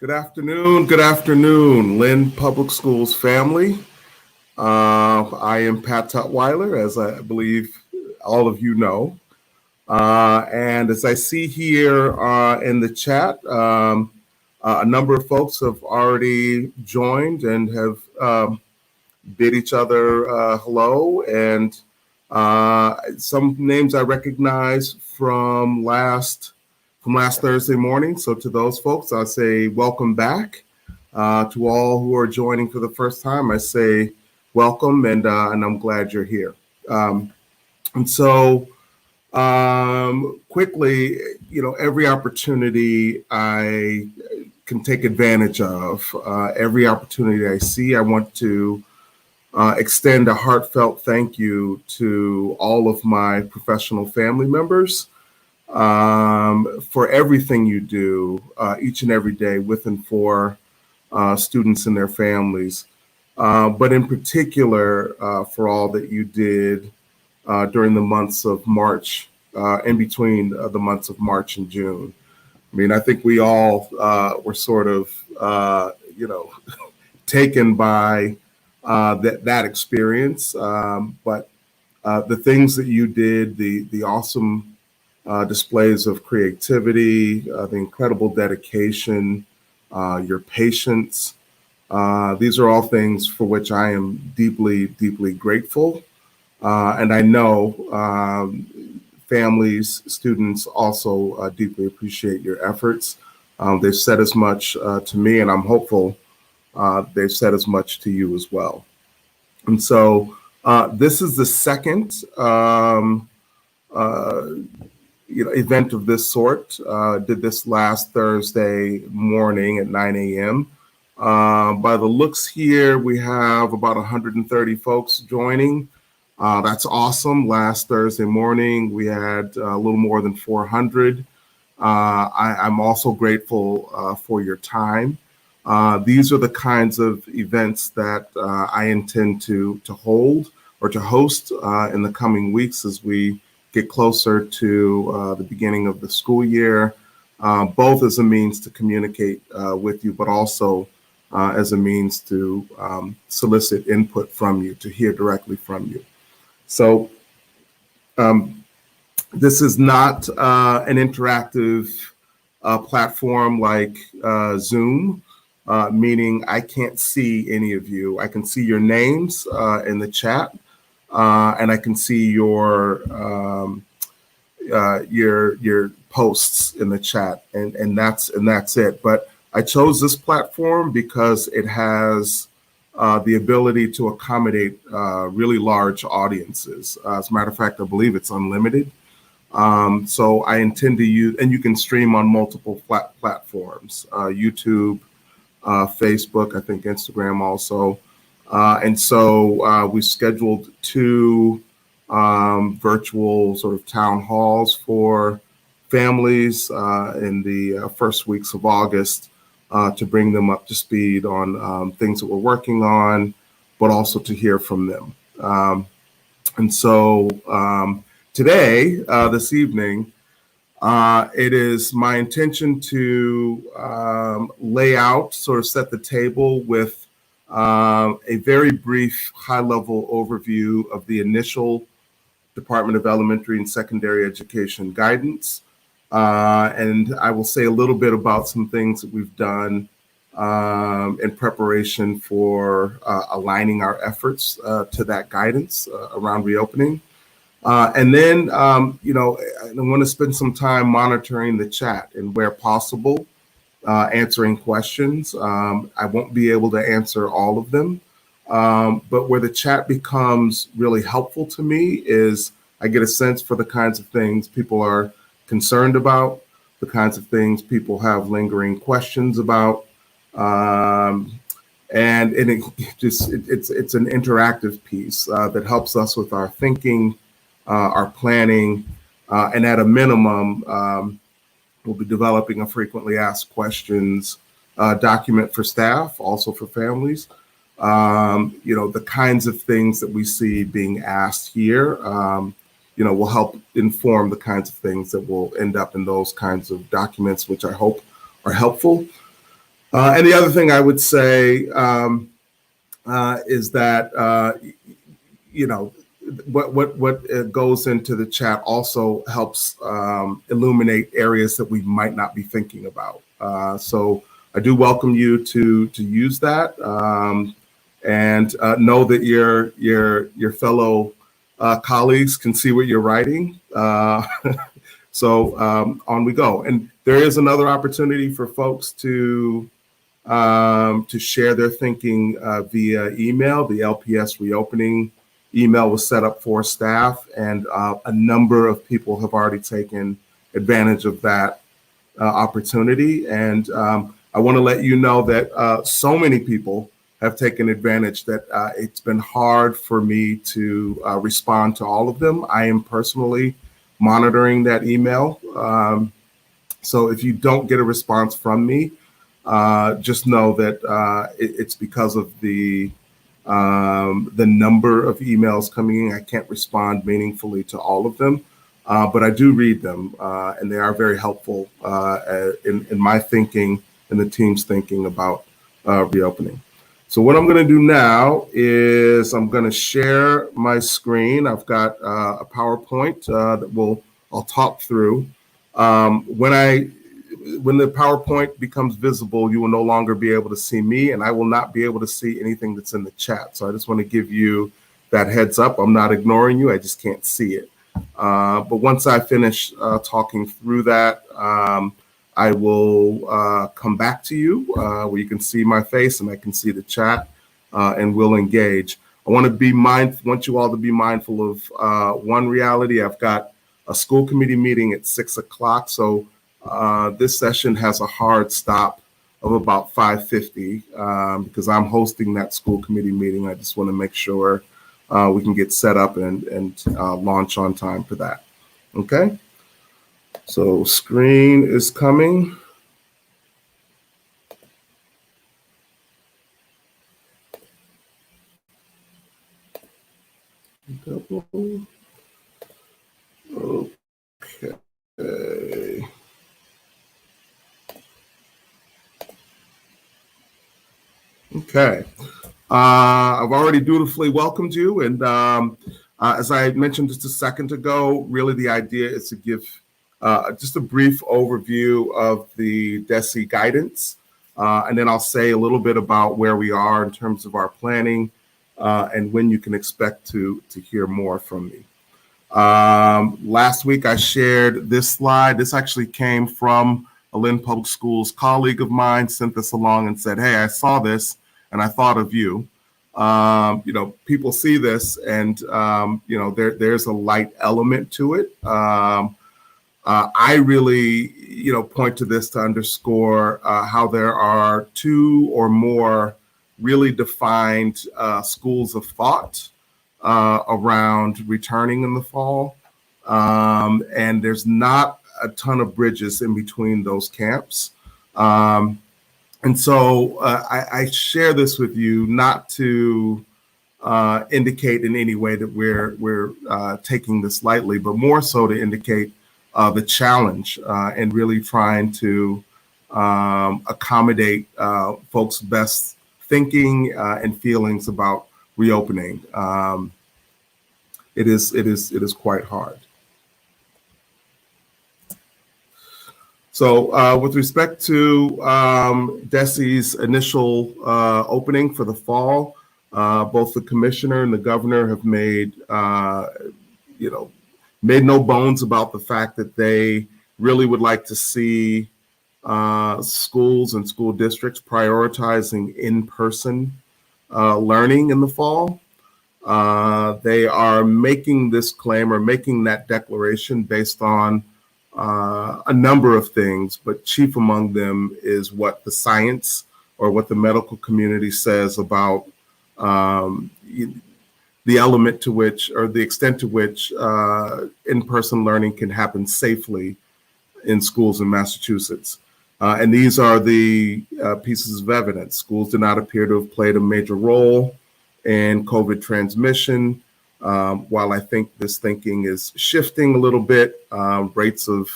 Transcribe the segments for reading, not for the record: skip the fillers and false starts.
Good afternoon, Lynn Public Schools family. I am Pat Tutwiler, as I believe all of you know. And as I see here in the chat, a number of folks have already joined and have bid each other hello. And some names I recognize from last Thursday morning. So to those folks, I say welcome back. To all who are joining for the first time, I say welcome, and I'm glad you're here. And so quickly, every opportunity I can take advantage of, every opportunity I see, I want to extend a heartfelt thank you to all of my professional family members for everything you do each and every day with and for students and their families, but in particular for all that you did during the months of March, in between the months of March and June. I mean, I think we all were sort of, taken by that experience, but the things that you did, the awesome displays of creativity, the incredible dedication, your patience. These are all things for which I am deeply, deeply grateful. And I know families, students also deeply appreciate your efforts. They've said as much to me, and I'm hopeful they've said as much to you as well. And so this is the second event of this sort. Did this last Thursday morning at 9 a.m. By the looks here, we have about 130 folks joining. That's awesome. Last Thursday morning, we had a little more than 400. I'm also grateful for your time. These are the kinds of events that I intend to hold or to host in the coming weeks as we get closer to the beginning of the school year, both as a means to communicate with you, but also as a means to solicit input from you, to hear directly from you. So this is not an interactive platform like Zoom, meaning I can't see any of you. I can see your names in the chat. And I can see your posts in the chat, and that's it. But I chose this platform because it has the ability to accommodate really large audiences. As a matter of fact, I believe it's unlimited. So I intend to use, and you can stream on multiple platforms: YouTube, Facebook, I think Instagram also. And so we scheduled 2 virtual sort of town halls for families in the first weeks of August to bring them up to speed on things that we're working on, but also to hear from them. And so today, this evening, it is my intention to lay out, sort of set the table with a very brief high-level overview of the initial Department of Elementary and Secondary Education guidance. And I will say a little bit about some things that we've done in preparation for aligning our efforts to that guidance around reopening. And then, I want to spend some time monitoring the chat and where possible, answering questions. I won't be able to answer all of them, but where the chat becomes really helpful to me is I get a sense for the kinds of things people are concerned about, the kinds of things people have lingering questions about, and it's an interactive piece that helps us with our thinking, our planning, and at a minimum, we'll be developing a frequently asked questions document for staff, also for families. The kinds of things that we see being asked here, will help inform the kinds of things that will end up in those kinds of documents, which I hope are helpful. And the other thing I would say is that you know what goes into the chat also helps illuminate areas that we might not be thinking about. So I do welcome you to use that, and know that your fellow colleagues can see what you're writing. So on we go. And there is another opportunity for folks to share their thinking via email. The LPS reopening email was set up for staff, and a number of people have already taken advantage of that opportunity. And I want to let you know that so many people have taken advantage that it's been hard for me to respond to all of them. I am personally monitoring that email. So if you don't get a response from me, just know that it's because of the number of emails coming in. I can't respond meaningfully to all of them, but I do read them, and they are very helpful in my thinking and the team's thinking about reopening. So what I'm going to do now is I'm going to share my screen. I've got a PowerPoint that I'll talk through. When the PowerPoint becomes visible, you will no longer be able to see me, and I will not be able to see anything that's in the chat. So I just want to give you that heads up. I'm not ignoring you. I just can't see it. But once I finish talking through that, I will come back to you where you can see my face and I can see the chat, and we'll engage. I want you all to be mindful of one reality. I've got a school committee meeting at 6 o'clock. So this session has a hard stop of about 5:50 because I'm hosting that school committee meeting. I just want to make sure we can get set up and launch on time for that. Okay. So screen is coming. Okay. Okay. I've already dutifully welcomed you, and as I mentioned just a second ago, really the idea is to give just a brief overview of the DESE guidance, and then I'll say a little bit about where we are in terms of our planning and when you can expect to hear more from me. Last week I shared this slide. This actually came from a Lynn Public Schools colleague of mine, sent this along and said, "Hey, I saw this and I thought of you." People see this and, there's a light element to it. I really, point to this to underscore how there are two or more really defined schools of thought around returning in the fall. And there's not a ton of bridges in between those camps. And so I share this with you not to indicate in any way that we're taking this lightly, but more so to indicate the challenge and really trying to accommodate folks' best thinking and feelings about reopening. It is quite hard. So with respect to DESE's initial opening for the fall, both the commissioner and the governor have made no bones about the fact that they really would like to see schools and school districts prioritizing in-person learning in the fall. They are making this claim or making that declaration based on a number of things, but chief among them is what the science or what the medical community says about the element to which, or the extent to which in-person learning can happen safely in schools in Massachusetts. And these are the pieces of evidence. Schools do not appear to have played a major role in COVID transmission. While I think this thinking is shifting a little bit, rates of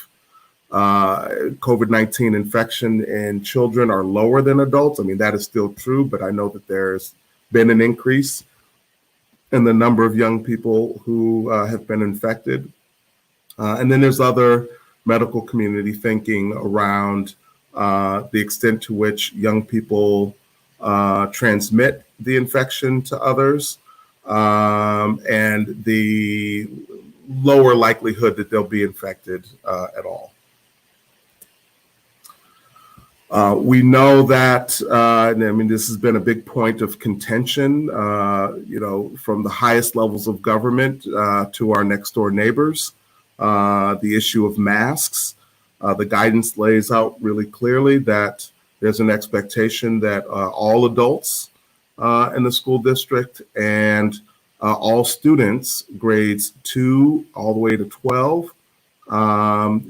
COVID-19 infection in children are lower than adults. I mean, that is still true, but I know that there's been an increase in the number of young people who have been infected. And then there's other medical community thinking around the extent to which young people transmit the infection to others, and the lower likelihood that they'll be infected at all. We know that, and I mean, this has been a big point of contention, from the highest levels of government to our next door neighbors, the issue of masks. The guidance lays out really clearly that there's an expectation that all adults in the school district and all students, grades 2 all the way to 12,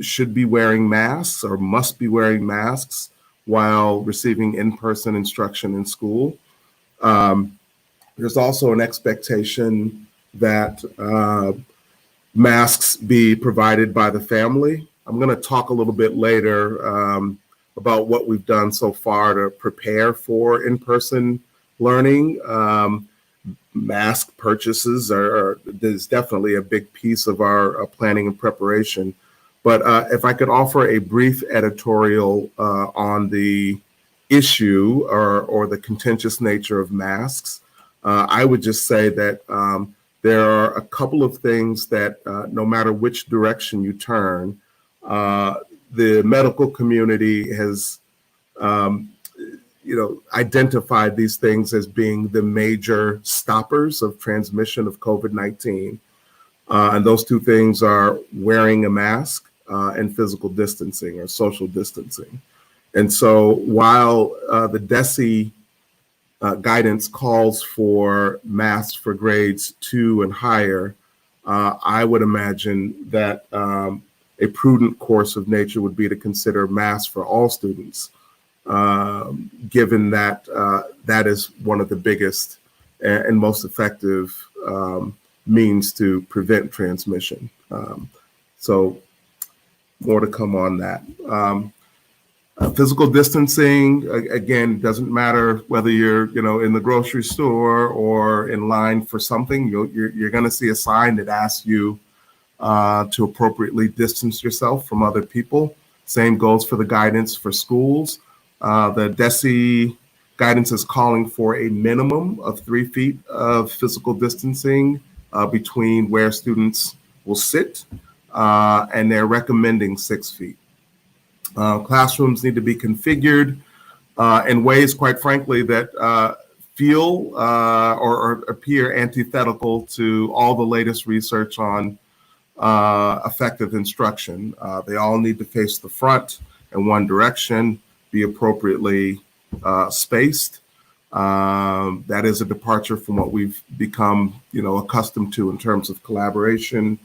should be wearing masks or must be wearing masks while receiving in-person instruction in school. There's also an expectation that masks be provided by the family. I'm going to talk a little bit later about what we've done so far to prepare for in-person learning. Mask purchases is definitely a big piece of our planning and preparation. But if I could offer a brief editorial on the issue or the contentious nature of masks, I would just say that there are a couple of things that no matter which direction you turn, the medical community has identified these things as being the major stoppers of transmission of COVID-19. And those two things are wearing a mask and physical distancing or social distancing. And so while the DESE guidance calls for masks for grades 2 and higher, I would imagine that a prudent course of nature would be to consider masks for all students, given that that is one of the biggest and most effective means to prevent transmission. So more to come on that. Physical distancing, again, doesn't matter whether you're in the grocery store or in line for something. You're going to see a sign that asks you to appropriately distance yourself from other people. Same goes for the guidance for schools. The DESE guidance is calling for a minimum of 3 feet of physical distancing between where students will sit, and they're recommending 6 feet. Classrooms need to be configured in ways, quite frankly, that feel or appear antithetical to all the latest research on effective instruction. They all need to face the front in one direction, be appropriately spaced. That is a departure from what we've become, accustomed to in terms of collaboration.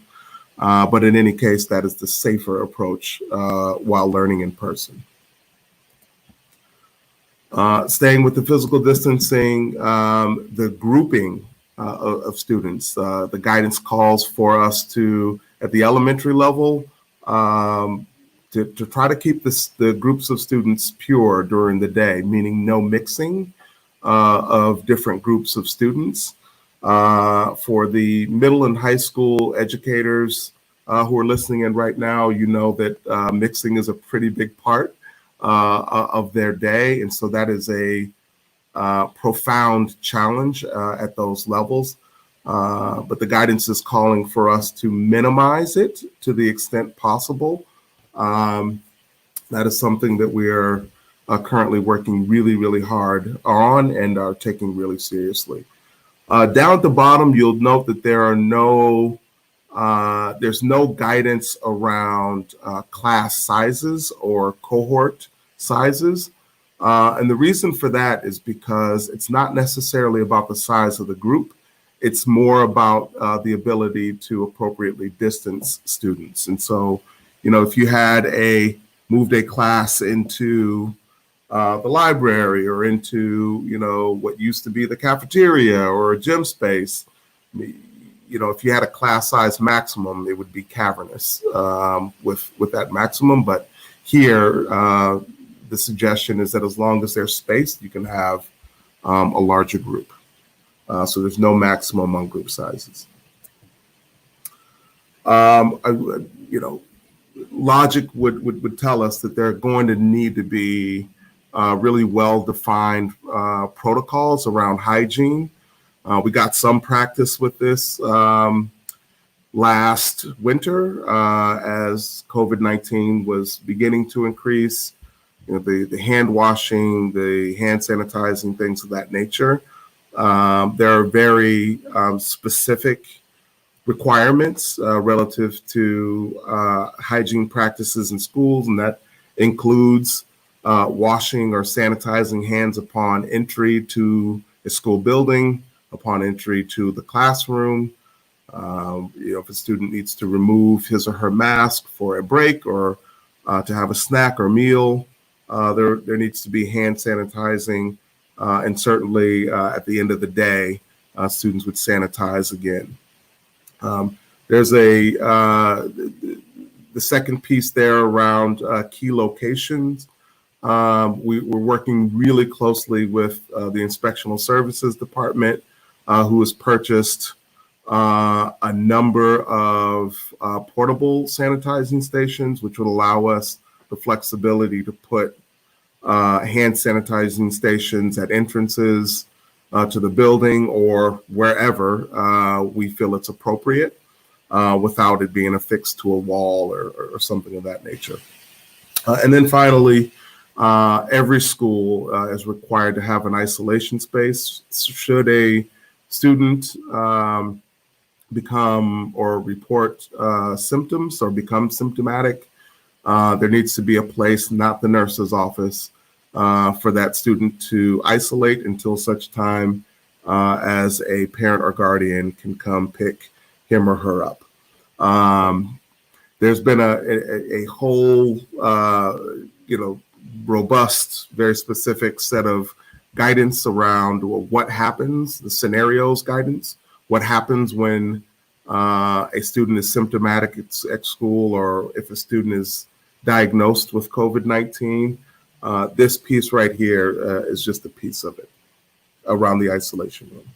But in any case, that is the safer approach while learning in person. Staying with the physical distancing, the grouping of students, the guidance calls for us to, at the elementary level, to try to keep the groups of students pure during the day, meaning no mixing of different groups of students. For the middle and high school educators who are listening in right now, you know that mixing is a pretty big part of their day. And so that is a profound challenge at those levels. But the guidance is calling for us to minimize it to the extent possible. That is something that we are currently working really, really hard on and are taking really seriously. Down at the bottom, you'll note that there's no guidance around class sizes or cohort sizes. And the reason for that is because it's not necessarily about the size of the group. It's more about the ability to appropriately distance students. And so, if you had moved a class into the library or into, what used to be the cafeteria or a gym space, if you had a class size maximum, it would be cavernous with that maximum. But here, the suggestion is that as long as there's space, you can have a larger group. So there's no maximum on group sizes. Logic would tell us that there are going to need to be really well-defined protocols around hygiene. We got some practice with this last winter as COVID-19 was beginning to increase. The hand washing, the hand sanitizing, things of that nature. There are very specific requirements relative to hygiene practices in schools, and that includes washing or sanitizing hands upon entry to a school building, upon entry to the classroom. If a student needs to remove his or her mask for a break or to have a snack or meal, there needs to be hand sanitizing, and certainly at the end of the day, students would sanitize again. There's the second piece there around key locations. We're working really closely with the Inspectional Services Department, who has purchased a number of portable sanitizing stations, which would allow us the flexibility to put hand sanitizing stations at entrances to the building or wherever we feel it's appropriate, without it being affixed to a wall or something of that nature. And then finally, every school is required to have an isolation space. Should a student become or report symptoms or become symptomatic, there needs to be a place, not the nurse's office, for that student to isolate until such time as a parent or guardian can come pick him or her up. There's been a whole, robust, very specific set of guidance around what happens, the scenarios guidance, what happens when a student is symptomatic at school, or if a student is diagnosed with COVID-19. This piece right here is just a piece of it around the isolation room.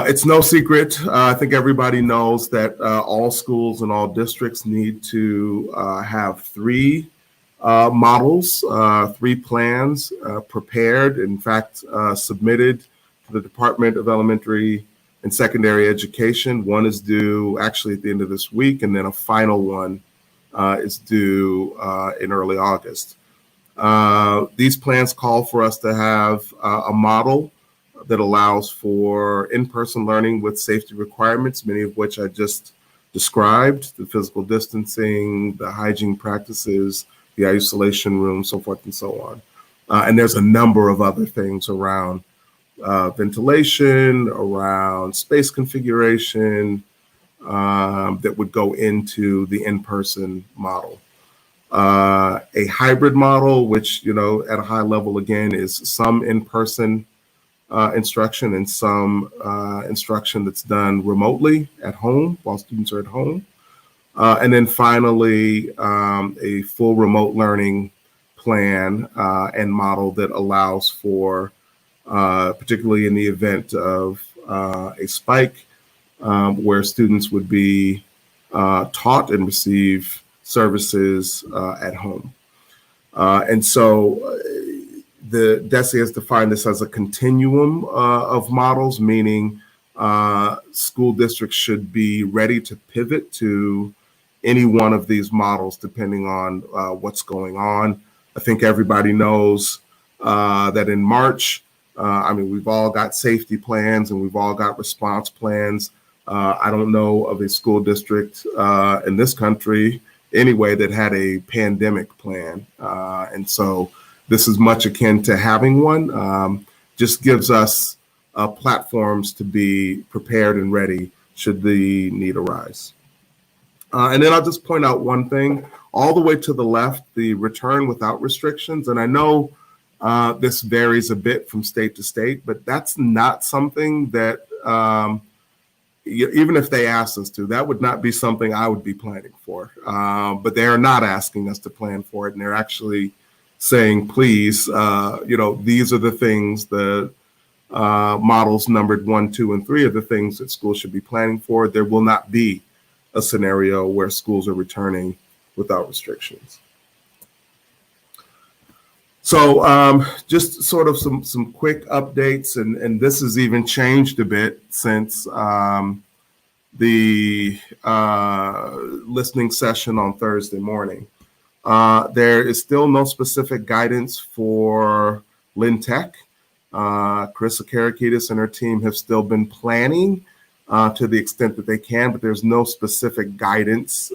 It's no secret. I think everybody knows that all schools and all districts need to have three models, three plans prepared, in fact, submitted to the Department of Elementary and Secondary Education. One is due actually at the end of this week, and then a final one is due in early August. These plans call for us to have a model that allows for in-person learning with safety requirements, many of which I just described: the physical distancing, the hygiene practices, the isolation room, so forth and so on. And there's a number of other things around ventilation, around space configuration, that would go into the in-person model. A hybrid model, which, at a high level, again, is some in-person instruction and some instruction that's done remotely at home while students are at home. And then finally, a full remote learning plan and model that allows for, particularly in the event of a spike, where students would be taught and receive services at home. And so the DESE has defined this as a continuum of models, meaning school districts should be ready to pivot to any one of these models depending on what's going on. I think everybody knows that in March, we've all got safety plans and we've all got response plans. I don't know of a school district in this country anyway that had a pandemic plan. And so this is much akin to having one. Just gives us platforms to be prepared and ready should the need arise. And then I'll just point out one thing, all the way to the left, the return without restrictions. And I know this varies a bit from state to state, but that's not something that even if they asked us to, that would not be something I would be planning for. But they are not asking us to plan for it, and they're actually saying, please, these are the things, the models numbered 1, 2, and 3 are the things that schools should be planning for. There will not be a scenario where schools are returning without restrictions. So just sort of some quick updates, and this has even changed a bit since the listening session on Thursday morning. There is still no specific guidance for Lynn Tech. Carissa Karakidis and her team have still been planning to the extent that they can, but there's no specific guidance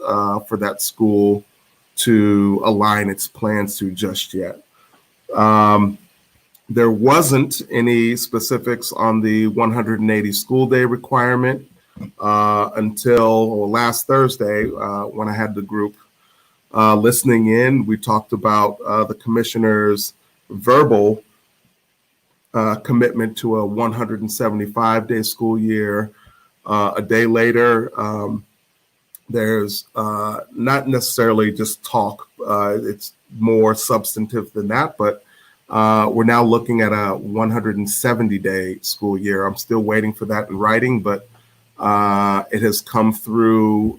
for that school to align its plans to just yet. There wasn't any specifics on the 180 school day requirement until last Thursday when I had the group listening in. We talked about the commissioner's verbal commitment to a 175-day school year. A day later, there's not necessarily just talk. It's more substantive than that, but we're now looking at a 170-day school year. I'm still waiting for that in writing, but it has come through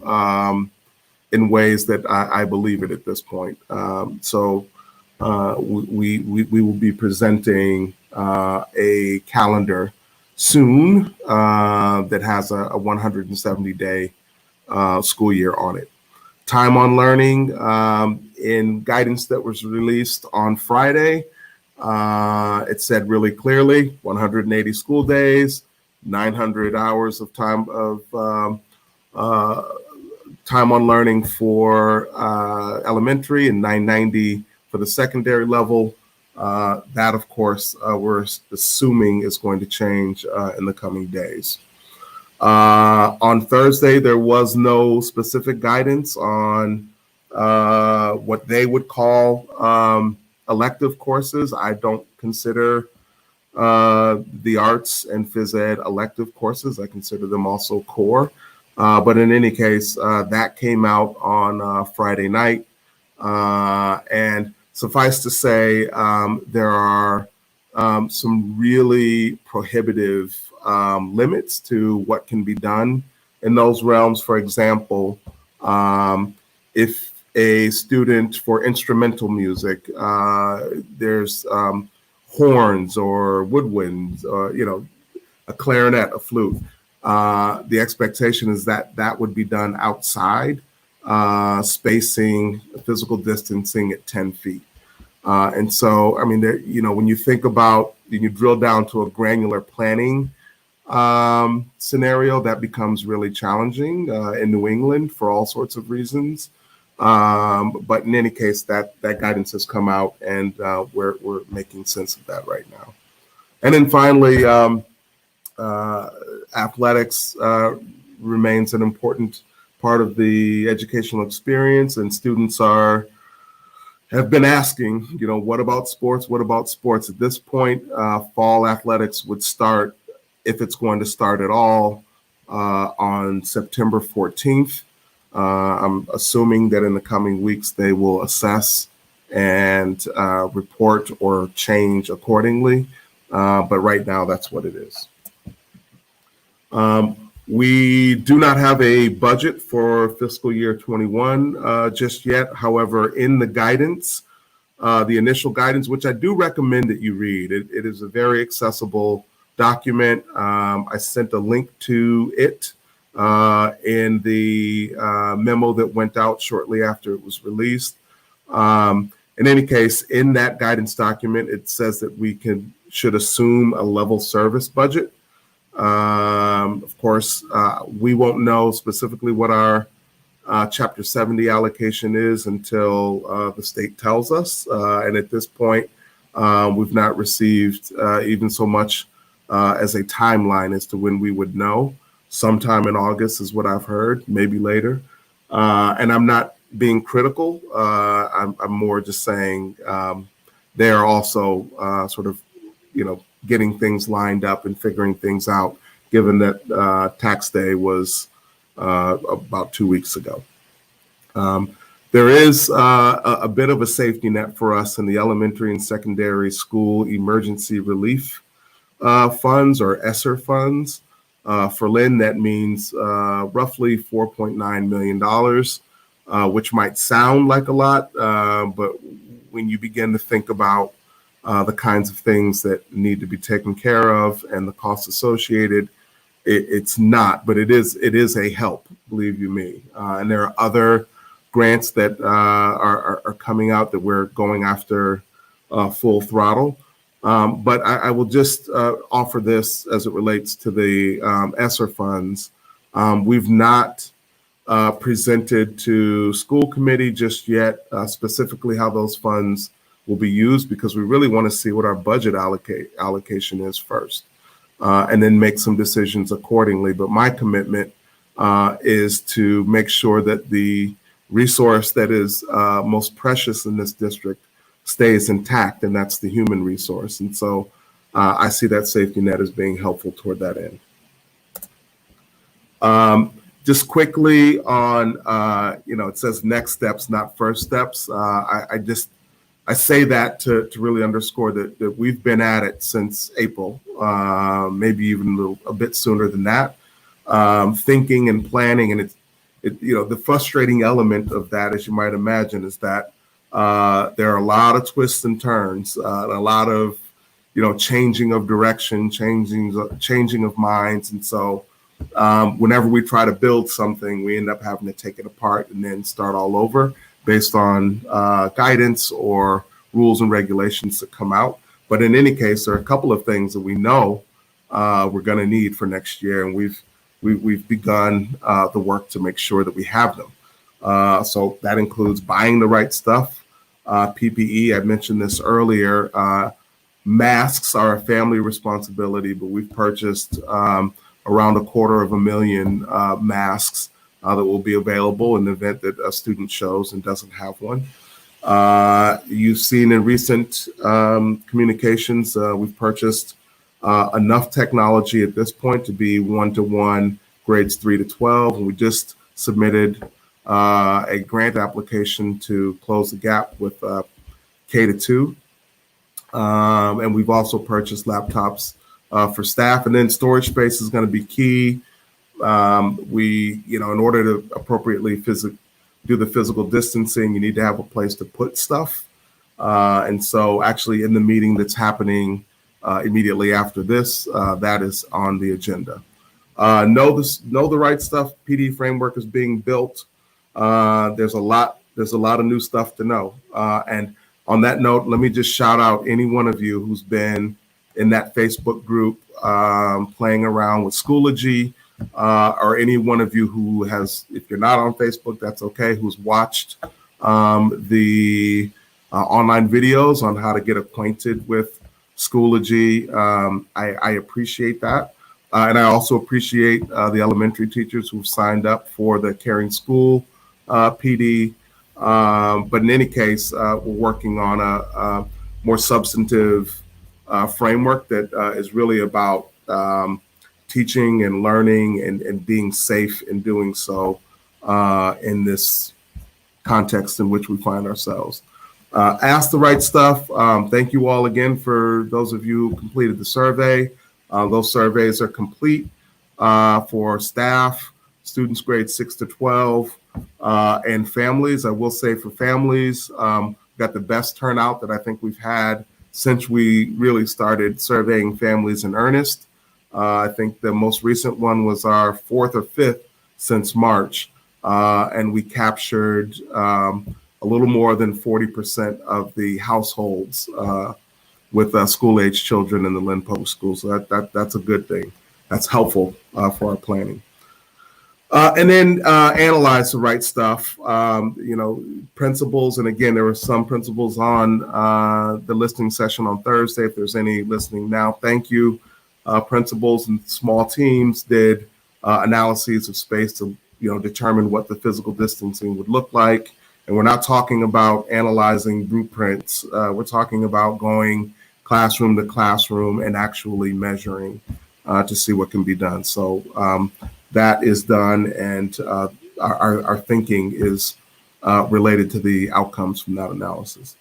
in ways that I believe it at this point. So we will be presenting a calendar soon that has a 170-day school year on it. Time on learning in guidance that was released on Friday, it said really clearly 180 school days, 900 hours of time on learning for elementary, and 990 for the secondary level. That, of course, we're assuming is going to change in the coming days. On Thursday, there was no specific guidance on what they would call elective courses. I don't consider the arts and phys ed elective courses. I consider them also core. But in any case, that came out on Friday night. And suffice to say, there are some really prohibitive limits to what can be done in those realms. For example, if a student for instrumental music, there's horns or woodwinds, or a clarinet, a flute. The expectation is that that would be done outside, spacing, physical distancing at 10 feet. And so, I mean, there, when you think about, you drill down to a granular planning scenario, that becomes really challenging in New England for all sorts of reasons. But in any case, that guidance has come out, and we're making sense of that right now. And then finally, athletics remains an important part of the educational experience, and students have been asking, what about sports? What about sports? At this point, fall athletics would start, if it's going to start at all, on September 14th. I'm assuming that in the coming weeks they will assess and report or change accordingly. But right now, that's what it is. We do not have a budget for fiscal year 21 just yet. However, in the guidance, the initial guidance, which I do recommend that you read, it is a very accessible document. I sent a link to it in the memo that went out shortly after it was released. In any case, in that guidance document, it says that we should assume a level service budget. Of course, we won't know specifically what our Chapter 70 allocation is until the state tells us. And at this point, we've not received even so much as a timeline as to when we would know. Sometime in August is what I've heard, maybe later. And I'm not being critical. I'm more just saying they are also sort of, getting things lined up and figuring things out given that tax day was about 2 weeks ago. There is a bit of a safety net for us in the elementary and secondary school emergency relief funds, or ESSER funds. For Lynn, that means roughly $4.9 million, which might sound like a lot, but when you begin to think about the kinds of things that need to be taken care of and the costs associated, it's not, but it is a help, believe you me. And there are other grants that are coming out that we're going after full throttle. But I will just offer this as it relates to the ESSER funds. We've not presented to school committee just yet specifically how those funds will be used, because we really want to see what our budget allocation is first, and then make some decisions accordingly. But my commitment is to make sure that the resource that is most precious in this district stays intact, and that's the human resource. And so I see that safety net as being helpful toward that end. Just quickly on, it says next steps, not first steps. I say that to really underscore that we've been at it since April, maybe even a bit sooner than that, thinking and planning. And the frustrating element of that, as you might imagine, is that there are a lot of twists and turns, and a lot of, changing of direction, changing of minds. And so whenever we try to build something, we end up having to take it apart and then start all over based on guidance or rules and regulations that come out. But in any case, there are a couple of things that we know we're going to need for next year, and we've begun the work to make sure that we have them. So that includes buying the right stuff, PPE. I mentioned this earlier. Masks are a family responsibility, but we've purchased around 250,000 masks that will be available in the event that a student shows and doesn't have one. You've seen in recent communications, we've purchased enough technology at this point to be 1-to-1 grades 3 to 12. And we just submitted a grant application to close the gap with K to 2. And we've also purchased laptops for staff. And then storage space is going to be key. In order to appropriately do the physical distancing, you need to have a place to put stuff. And so actually in the meeting that's happening immediately after this, that is on the agenda. Know the right stuff. PD framework is being built. There's a lot of new stuff to know. And on that note, let me just shout out any one of you who's been in that Facebook group playing around with Schoology, or any one of you who has, if you're not on Facebook, that's okay, who's watched the online videos on how to get acquainted with Schoology. I appreciate that. And I also appreciate the elementary teachers who've signed up for the Caring School PD. But in any case, we're working on a more substantive framework that is really about teaching and learning and being safe in doing so in this context in which we find ourselves. Ask the right stuff. Thank you all again for those of you who completed the survey. Those surveys are complete for staff, students grades 6 to 12, and families. I will say for families, got the best turnout that I think we've had since we really started surveying families in earnest. I think the most recent one was our 4th or 5th since March, and we captured a little more than 40% of the households with school-age children in the Lynn Public Schools. So that's a good thing. That's helpful for our planning. And then analyze the right stuff. Principals, and again, there were some principals on the listening session on Thursday. If there's any listening now, thank you. Principals and small teams did analyses of space to determine what the physical distancing would look like. And we're not talking about analyzing blueprints. We're talking about going classroom to classroom and actually measuring. to see what can be done. So that is done, and our thinking is related to the outcomes from that analysis.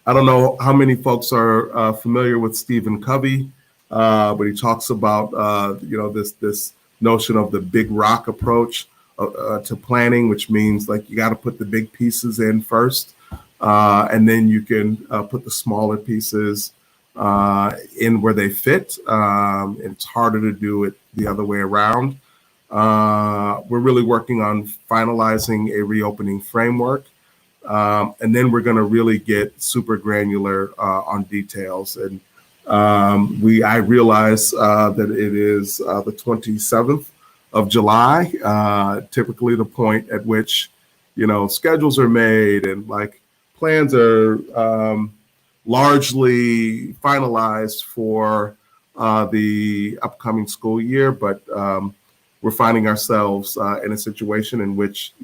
I don't know how many folks are familiar with Stephen Covey, but he talks about this notion of the big rock approach to planning, which means like you got to put the big pieces in first, and then you can put the smaller pieces in where they fit. And it's harder to do it the other way around. We're really working on finalizing a reopening framework. And then we're going to really get super granular on details. And I realize that it is the 27th of July, typically the point at which, schedules are made and like plans are largely finalized for the upcoming school year. But we're finding ourselves in a situation in which,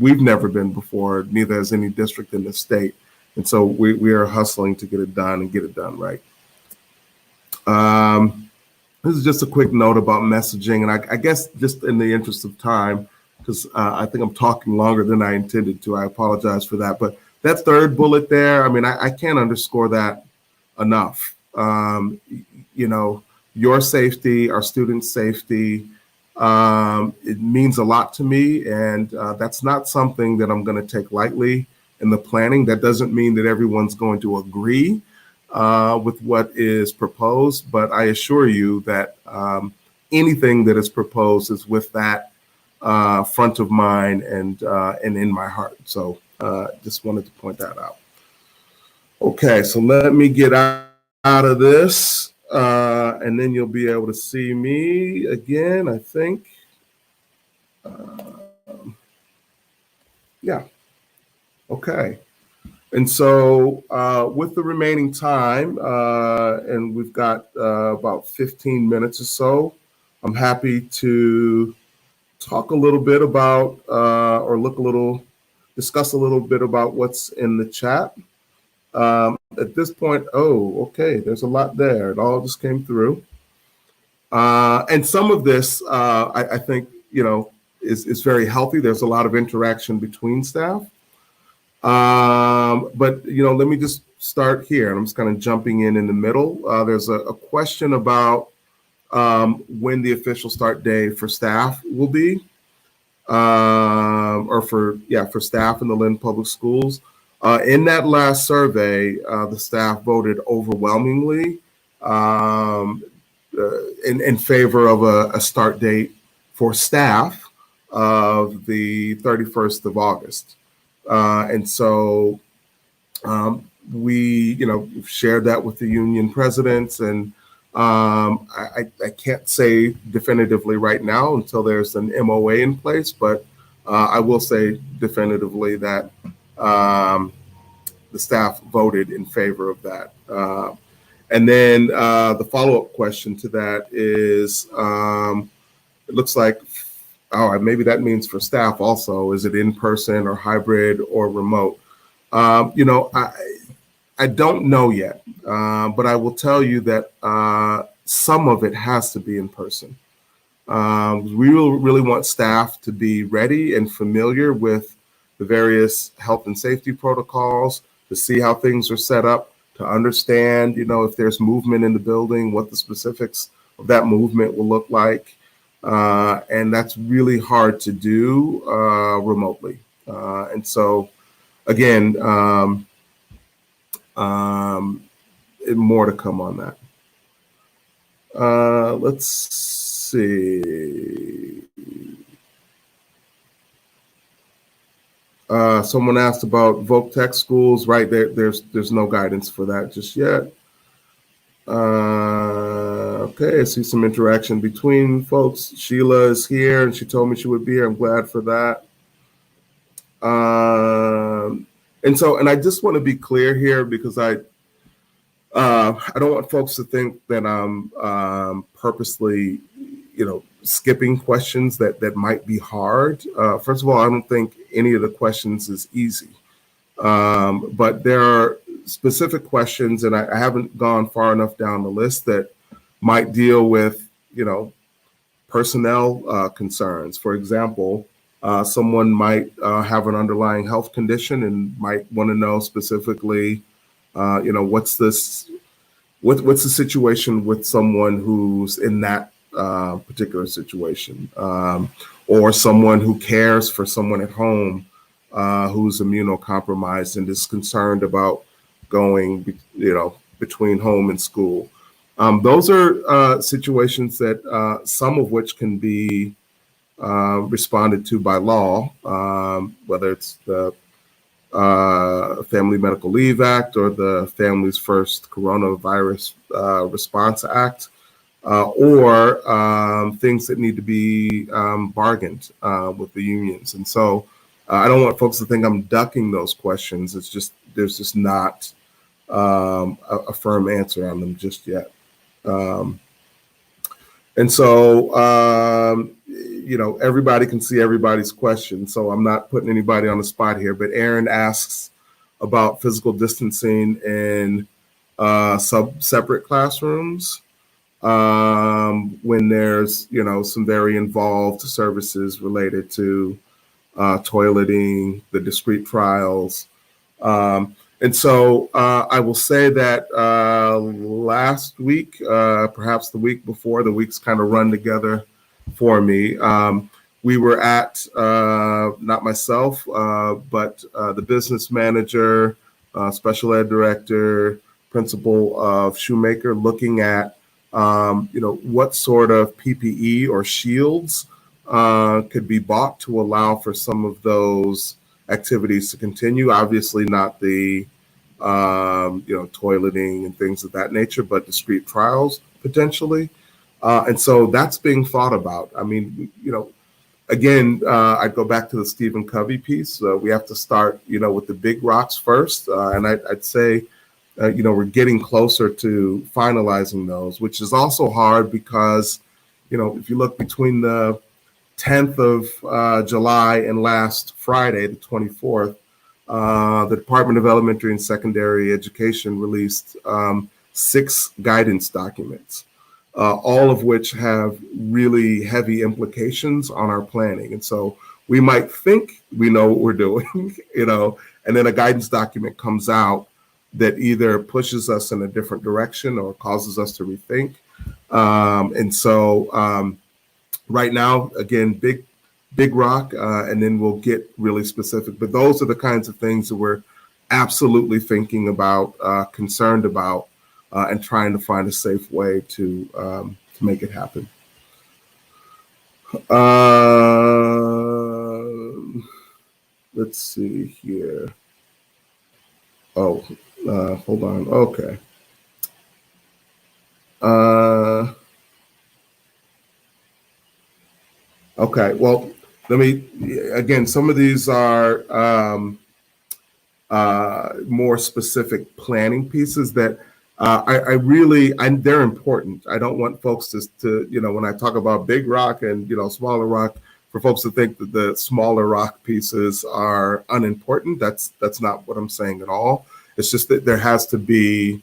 we've never been before, neither has any district in the state. And so we are hustling to get it done and get it done right. This is just a quick note about messaging. And I guess just in the interest of time, because I think I'm talking longer than I intended to, I apologize for that. But that third bullet there, I mean, I can't underscore that enough. Your safety, our students' safety, it means a lot to me, and that's not something that I'm going to take lightly in the planning. That doesn't mean that everyone's going to agree with what is proposed, but I assure you that anything that is proposed is with that front of mind and in my heart. So just wanted to point that out. Okay, so let me get out of this. And then you'll be able to see me again, I think. Yeah. Okay. And so with the remaining time, and we've got about 15 minutes or so, I'm happy to talk a little bit about discuss a little bit about what's in the chat. At this point, okay, there's a lot there. It all just came through. And some of this, I think, is very healthy. There's a lot of interaction between staff. But, let me just start here. I'm just kind of jumping in the middle. There's a question about when the official start day for staff will be, or for staff in the Lynn Public Schools. In that last survey, the staff voted overwhelmingly in favor of a start date for staff of the 31st of August. And so we, shared that with the union presidents, and I can't say definitively right now until there's an MOA in place, but I will say definitively that the staff voted in favor of that. And then the follow-up question to that is, it looks like, maybe that means for staff also, is it in person or hybrid or remote? I don't know yet, but I will tell you that some of it has to be in person. We really want staff to be ready and familiar with the various health and safety protocols, to see how things are set up, to understand, if there's movement in the building, what the specifics of that movement will look like. And that's really hard to do remotely. And so, again, more to come on that. Let's see. Someone asked about Voc Tech schools. Right there, there's no guidance for that just yet. Okay, I see some interaction between folks. Sheila is here, and she told me she would be here. I'm glad for that. And I just want to be clear here, because I don't want folks to think that I'm purposely, skipping questions that might be hard. First of all, I don't think any of the questions is easy, but there are specific questions, and I haven't gone far enough down the list, that might deal with, personnel concerns. For example, someone might have an underlying health condition and might want to know specifically, what's the situation with someone who's in that particular situation, or someone who cares for someone at home who's immunocompromised and is concerned about going, between home and school. Those are situations that some of which can be responded to by law, whether it's the Family Medical Leave Act or the Families First Coronavirus Response Act, or things that need to be bargained with the unions. And so I don't want folks to think I'm ducking those questions. It's just, there's just not a firm answer on them just yet. And so, everybody can see everybody's question. So I'm not putting anybody on the spot here, but Aaron asks about physical distancing in separate classrooms when there's, some very involved services related to toileting, the discrete trials. And so I will say that last week, perhaps the week before, the weeks kind of run together for me. We were at, not myself, but the business manager, special ed director, principal of Shoemaker, looking at, what sort of PPE or shields could be bought to allow for some of those activities to continue. Obviously not the toileting and things of that nature, but discrete trials potentially. And so that's being thought about. I mean, again, I'd go back to the Stephen Covey piece. We have to start, with the big rocks first. And I'd say, we're getting closer to finalizing those, which is also hard because, if you look between the 10th of July and last Friday, the 24th, the Department of Elementary and Secondary Education released 6 guidance documents, all of which have really heavy implications on our planning. And so we might think we know what we're doing, and then a guidance document comes out that either pushes us in a different direction or causes us to rethink. And so right now, again, big rock, and then we'll get really specific. But those are the kinds of things that we're absolutely thinking about, concerned about, and trying to find a safe way to make it happen. Let's see here. Oh, hold on. Okay. Okay. Well, let me, again, some of these are more specific planning pieces that they're important. I don't want folks to, when I talk about big rock and, smaller rock, for folks to think that the smaller rock pieces are unimportant. That's not what I'm saying at all. It's just that there has to be,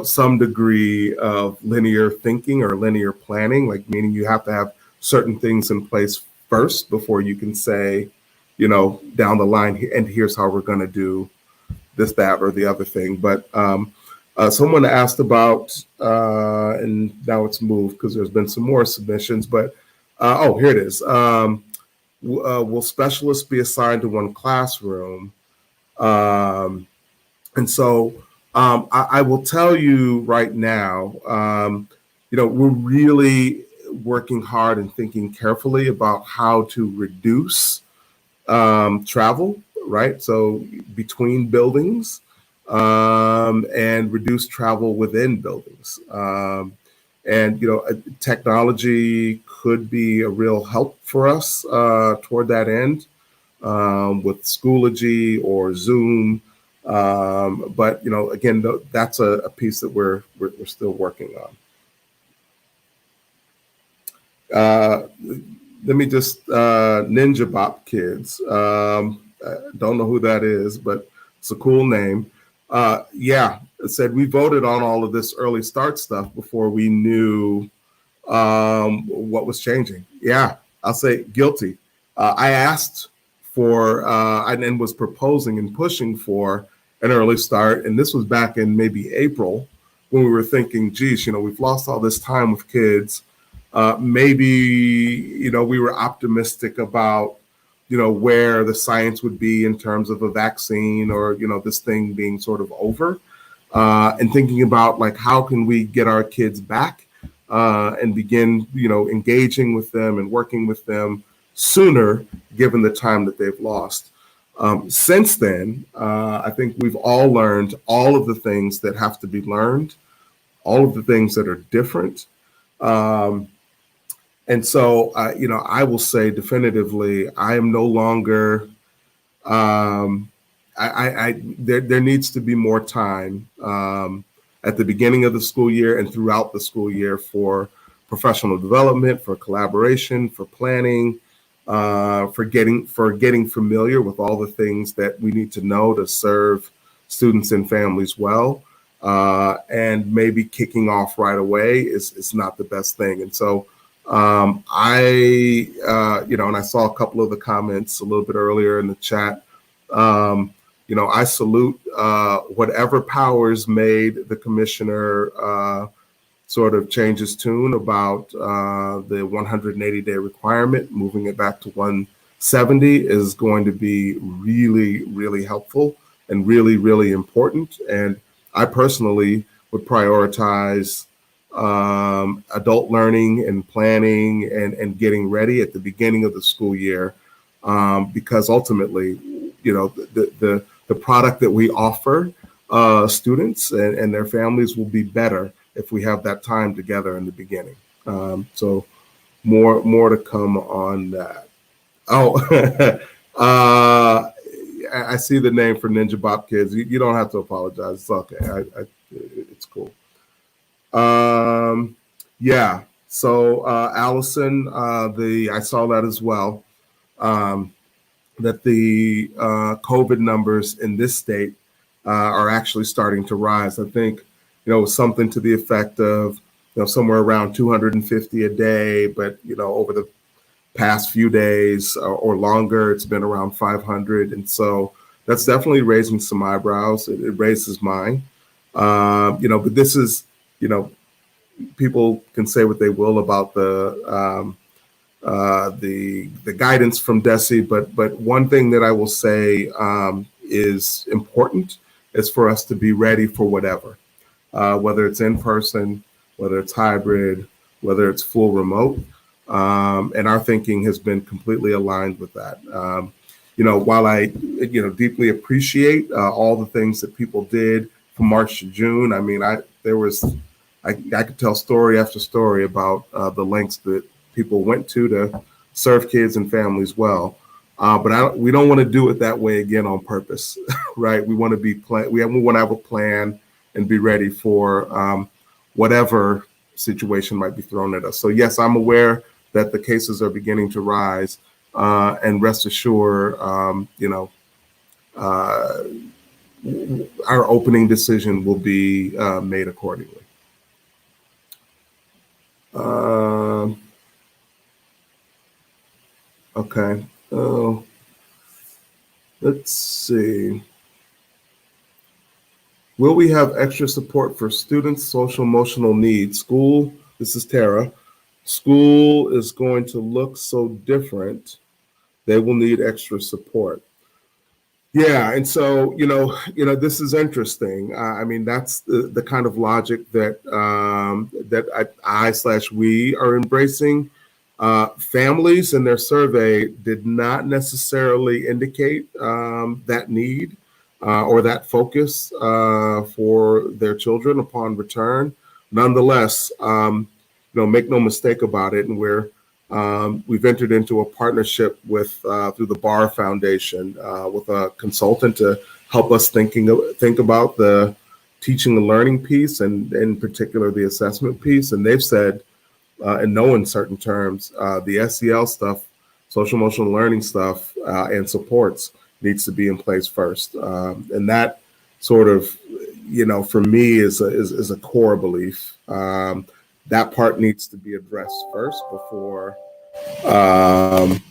some degree of linear thinking or linear planning, like meaning you have to have certain things in place first before you can say, down the line, and here's how we're going to do this, that, or the other thing. But someone asked about, and now it's moved because there's been some more submissions, but here it is. Will specialists be assigned to one classroom? And so I will tell you right now, we're really working hard and thinking carefully about how to reduce travel, right? So between buildings, and reduce travel within buildings. And technology could be a real help for us toward that end, with Schoology or Zoom. But again, that's a piece that we're still working on. Let me just Ninja Bop Kids. Don't know who that is, but it's a cool name. Yeah, it said we voted on all of this early start stuff before we knew what was changing. Yeah, I'll say guilty. I asked for and was proposing and pushing for an early start, and this was back in maybe April when we were thinking, geez, we've lost all this time with kids. Maybe we were optimistic about where the science would be in terms of a vaccine or this thing being sort of over, and thinking about like how can we get our kids back and begin engaging with them and working with them sooner, given the time that they've lost. Since then, I think we've all learned all of the things that have to be learned, all of the things that are different. And so, I will say definitively, I am no longer. There needs to be more time at the beginning of the school year and throughout the school year for professional development, for collaboration, for planning, for getting familiar with all the things that we need to know to serve students and families well. And maybe kicking off right away is not the best thing. And so and I saw a couple of the comments a little bit earlier in the chat. I salute whatever powers made the commissioner sort of change his tune about the 180-day requirement. Moving it back to 170 is going to be really, really helpful and really, really important. And I personally would prioritize adult learning and planning and getting ready at the beginning of the school year, because ultimately, the product that we offer students and their families will be better if we have that time together in the beginning. So more to come on that. Oh, I see the name for Ninja Bop Kids. You don't have to apologize. It's okay. It's cool. Yeah. So Allison, I saw that as well. That the COVID numbers in this state are actually starting to rise. I think something to the effect of somewhere around 250 a day, but over the past few days or longer, it's been around 500, and so that's definitely raising some eyebrows. It raises mine. But this is people can say what they will about the guidance from DESE, but one thing that I will say is important is for us to be ready for whatever, whether it's in person, whether it's hybrid, whether it's full remote, and our thinking has been completely aligned with that. While I deeply appreciate all the things that people did from March to June, I mean, I could tell story after story about the lengths that people went to serve kids and families well. But we don't want to do it that way again on purpose, right? We want to we want to have a plan and be ready for whatever situation might be thrown at us. So yes, I'm aware that the cases are beginning to rise, and rest assured, our opening decision will be made accordingly. Okay. Let's see. Will we have extra support for students' social emotional needs? School, this is Tara. School is going to look so different. They will need extra support. Yeah, and so this is interesting. I mean, that's the kind of logic that we are embracing. Families in their survey did not necessarily indicate that need or that focus for their children upon return. Nonetheless, make no mistake about it, and we've entered into a partnership with through the Barr Foundation with a consultant to help us think about the teaching and learning piece, and in particular the assessment piece. And they've said, in no uncertain terms, the SEL stuff, social emotional learning stuff, and supports needs to be in place first, and that sort of, for me is a core belief. That part needs to be addressed first um,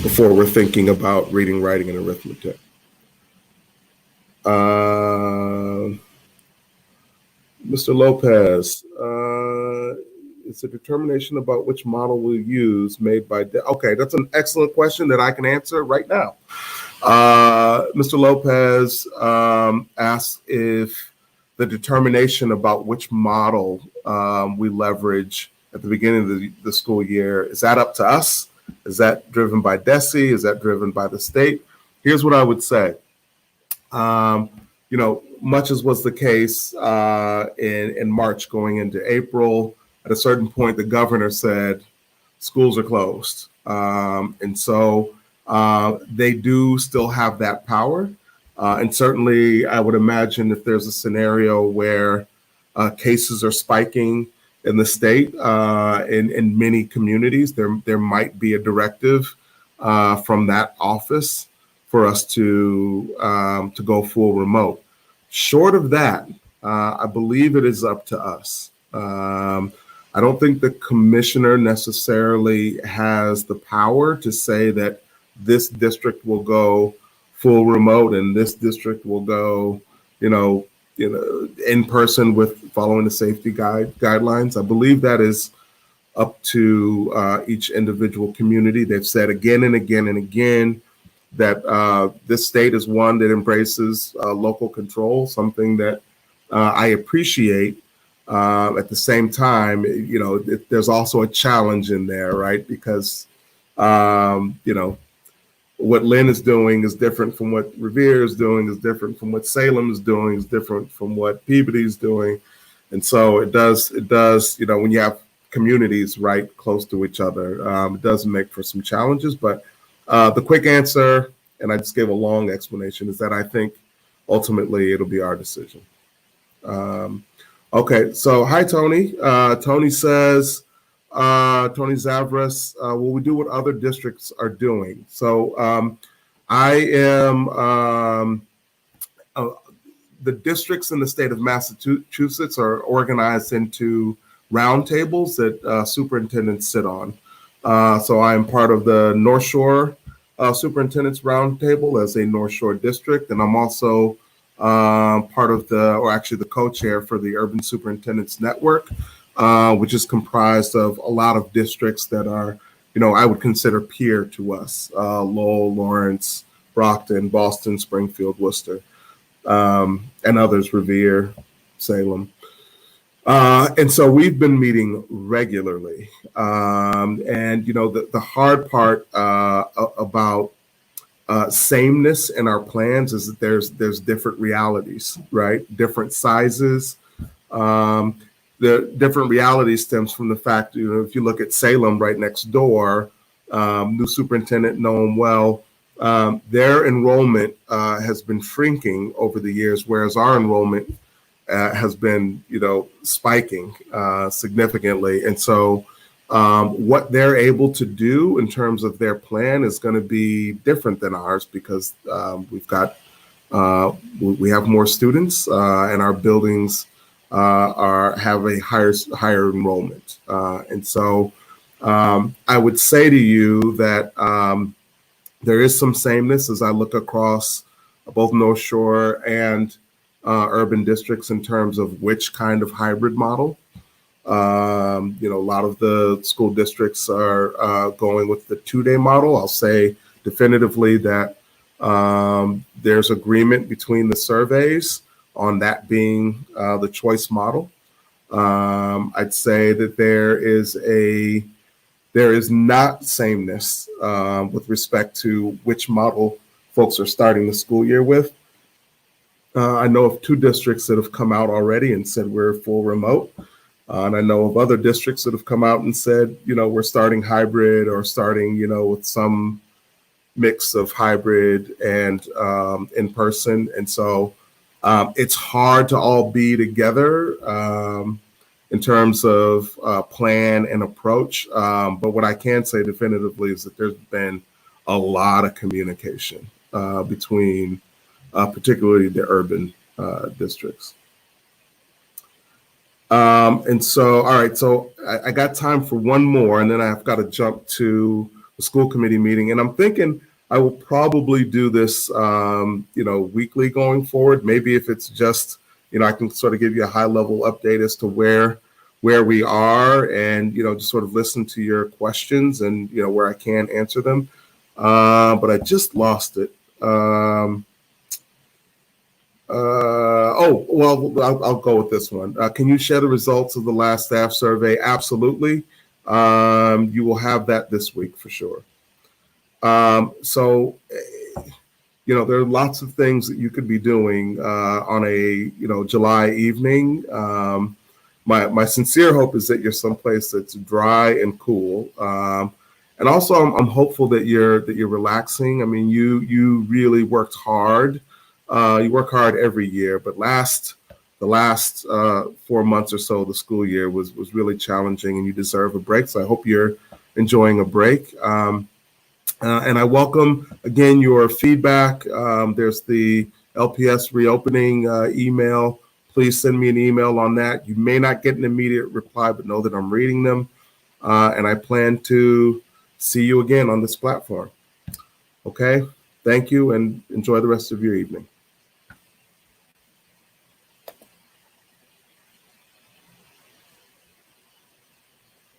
before we're thinking about reading, writing, and arithmetic. Mr. Lopez, it's a determination about which model we'll use made by. Okay, that's an excellent question that I can answer right now. Mr. Lopez asked if the determination about which model we leverage at the beginning of the school year, is that up to us? Is that driven by DESE? Is that driven by the state? Here's what I would say. Much as was the case in March going into April, at a certain point, the governor said schools are closed. And so they do still have that power. And certainly, I would imagine if there's a scenario where cases are spiking in the state, in many communities, there might be a directive from that office for us to go full remote. Short of that, I believe it is up to us. I don't think the commissioner necessarily has the power to say that this district will go full remote and this district will go, in person with following the safety guidelines. I believe that is up to each individual community. They've said again and again and again that this state is one that embraces local control, something that I appreciate. At the same time, there's also a challenge in there, right? Because, what Lynn is doing is different from what Revere is doing, is different from what Salem is doing, is different from what Peabody is doing. And so it does, when you have communities right close to each other, it does make for some challenges. But the quick answer, and I just gave a long explanation, is that I think ultimately it'll be our decision. Okay, so hi, Tony. Tony says, Tony Zavras, will we do what other districts are doing? So I am, the districts in the state of Massachusetts are organized into roundtables that superintendents sit on. So I am part of the North Shore Superintendent's Roundtable as a North Shore district, and I'm also part of the co-chair for the Urban Superintendents Network, which is comprised of a lot of districts that are, I would consider peer to us: Lowell, Lawrence, Brockton, Boston, Springfield, Worcester, and others, Revere, Salem. And so we've been meeting regularly. And, the hard part about sameness in our plans is that there's different realities, right? Different sizes. The different reality stems from the fact, if you look at Salem right next door, new superintendent, know them well, their enrollment has been shrinking over the years, whereas our enrollment has been, spiking significantly. And so what they're able to do in terms of their plan is going to be different than ours because we have more students and our buildings have a higher enrollment. And so I would say to you that there is some sameness as I look across both North Shore and urban districts in terms of which kind of hybrid model. A lot of the school districts are going with the 2-day model. I'll say definitively that there's agreement between the surveys on that being the choice model. I'd say that there is not sameness with respect to which model folks are starting the school year with. I know of 2 districts that have come out already and said we're full remote. And I know of other districts that have come out and said, we're starting hybrid or starting, with some mix of hybrid and in person. And so it's hard to all be together in terms of plan and approach. But what I can say definitively is that there's been a lot of communication between particularly the urban districts. And so, all right, so I got time for one more, and then I've got to jump to the school committee meeting. And I'm thinking I will probably do this, weekly going forward. Maybe if it's just, I can sort of give you a high level update as to where we are, and, just sort of listen to your questions and, where I can answer them. But I just lost it. I'll go with this one. Can you share the results of the last staff survey? Absolutely. You will have that this week for sure. There are lots of things that you could be doing on a July evening. My sincere hope is that you're someplace that's dry and cool. And also, I'm hopeful that you're relaxing. I mean, you really worked hard. You work hard every year, but the last 4 months or so of the school year was really challenging, and you deserve a break. So I hope you're enjoying a break. And I welcome, again, your feedback. There's the LPS reopening email. Please send me an email on that. You may not get an immediate reply, but know that I'm reading them. And I plan to see you again on this platform. Okay, thank you, and enjoy the rest of your evening.